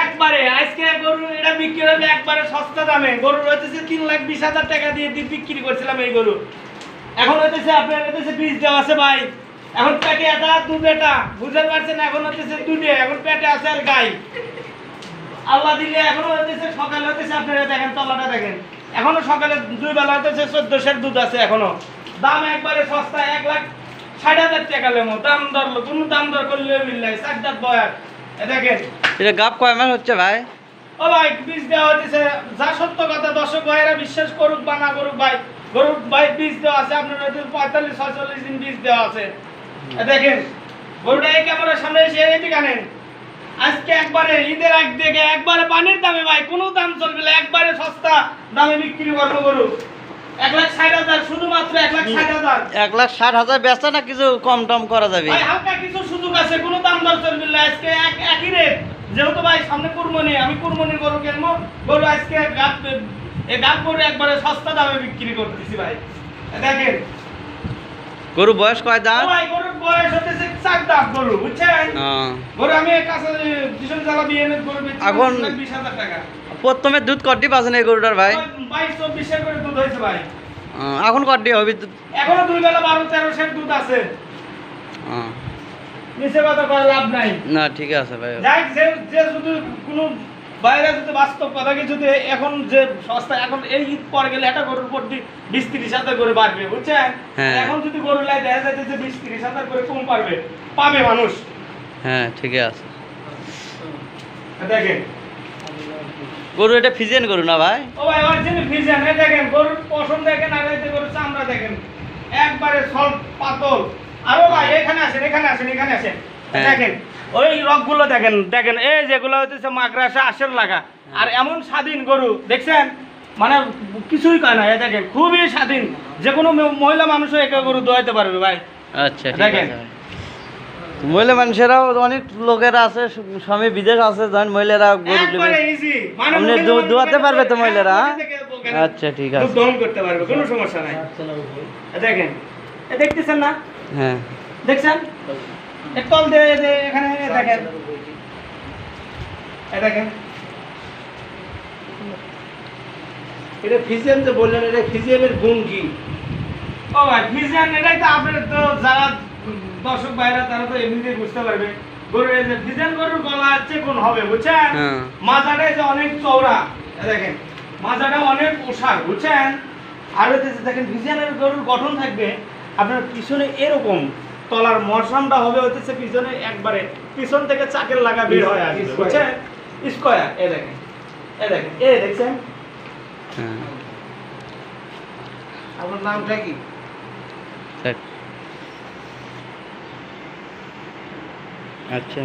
একবারে আজকে গরু এটা বিক্রি হবে একবারে সস্তা দামে। গরু হইতেছে 3,20,000 টাকা দিয়ে বিক্রি করছিলাম এই গরু। এখন হইতেছে আপনার হইতেছে বীজ দেওয়া আছে ভাই। এখন পেটে এটা দুধ এটা বুঝতে পারছেন, এখন হইতেছে দুধে, এখন পেটে আছে আর গাই আল্লাহ দিলে। এখন হইতেছে সকালে হইতেছে আপনারা দেখেন তলাটা দেখেন, এখনো সকালে 2 বেলা হইতেছে 1400 দুধ আছে এখনো। দাম একবারে সস্তা, 1,60,000 টাকা লেমো। দাম দর কোনো দাম দর করলে মিললাই 4 দাঁত বয়ার। দেখেন এটা গাব কয় মাস হচ্ছে ভাই? ও ভাই বীজ দেওয়া হইতেছে, যা সত্য কথা দর্শক ভাইরা বিশ্বাস করুক বা না করুক ভাই, গরুর ভাই বীজ দেওয়া আছে আপনার 45-46 দিন বীজ দেওয়া আছে। দেখেন গরুটা এই ক্যামেরার সামনে এসে এদিকে আনেন। আজকে একবারে ঈদের আগ থেকে একবারে পানির দামে ভাই, কোনো দাম চলবে না, একবারে সস্তা দামে বিক্রি করবো গরু। 1,60,000 শুধুমাত্র 1,60,000। 1,60,000 বেচা না কিছু কম টম করা যাবে? ভাই হালকা কিছু সুযোগ আছে, কোনো দাম দর চলবে না। আজকে একই রেট, যেহেতু ভাই সামনে কুরবানি, আমি কুরবানির গরু কিনবো। গরু আজকে এই গাব গরু একবারে সস্তা দামে বিক্রি করতেছি ভাই। দেখেন গরু বয়স কয় দাঁত? ভাই গরুর বয়স হতেছে 4 দাঁত গরু, বুঝছেন? গরু আমি কাছে ভীষণ জ্বালা দিয়ে এনে গরু বেচছি এখন 20,000 টাকা। প্রথমে দুধ কটি পাচ্ছেন এই গরুটার ভাই? 22-24 করে দুধ হয়েছে ভাই। এখন কটি হবে দুধ? এখনো 2 বেলা 12-13 দুধ আছে। নিচে কথা কয় লাভ নাই। না ঠিক আছে ভাই। যাই যে শুধু কোনো বাইরে যদি বাস্তব কথা কি, যদি এখন যে সস্তা, এখন এই ঈদ পর গেলে একটা গরুর উপর 20-30,000 করে বাড়বে, বুঝছেন? এখন যদি গরু লাই দেখা যায় যে 20-30,000 করে কম পাবে মানুষ। হ্যাঁ ঠিক আছে। দেখেন গরু এটা ফিজিয়ান গরু না ভাই? ও ভাই অরিজিনাল ফিজিয়ান। এই দেখেন গরুর পশম দেখেন, আর এই গরুর চামড়া দেখেন একবারে সল্ট পাতল। আরো ভাই এখানে আসেন দেখেন ওই রকগুলো দেখেন, দেখেন এই যেগুলো হইতেছে মাকড়াসা আশের লাগা, আর এমন স্বাধীন গরু দেখছেন, মানে কিছুই কয় না। দেখেন খুবই স্বাধীন, যে কোনো মহিলা মানুষও একে গরু দোয়াইতে পারবে ভাই। আচ্ছা ঠিক আছে। মহিলা মানুষেরাও অনেক লোকেরা আছে, স্বামী বিদেশ আছে, মহিলারা গরু দোয়াতে পারবে তো মহিলারা? আচ্ছা ঠিক আছে, দহন করতে পারবে, কোনো সমস্যা নাই। দেখেন দেখতেছেন না? হ্যাঁ দেখছেন তল দিয়ে এখানে দেখেন, দেখেন এটা ফিজিয়ান যে বললেন, এটা ফিজিয়ানের গুণ কি? ও ভাই ফিজিয়ান এটাই তো আপনার, তো যারা দর্শক ভাইরা তারা তো এমনিতেই বুঝতে পারবে। গরুর এই যে ফিজিয়ান গরুর গলা হচ্ছে কোন হবে, বুঝছেন? মাজাটা যে অনেক চওড়া, দেখেন মাজাটা অনেক ওষার, বুঝছেন? আর হচ্ছে দেখেন ফিজিয়ানের গরুর গঠন থাকবে আপনার পিছনে এরকম, তলার মশামটা হবে হচ্ছে পিছনে একবারে পিছন থেকে চাকের লাগা বের হয় আসবে, বুঝছেন? স্কয়ার। দেখেন দেখছেন? আপনার নামটা কি? আচ্ছা।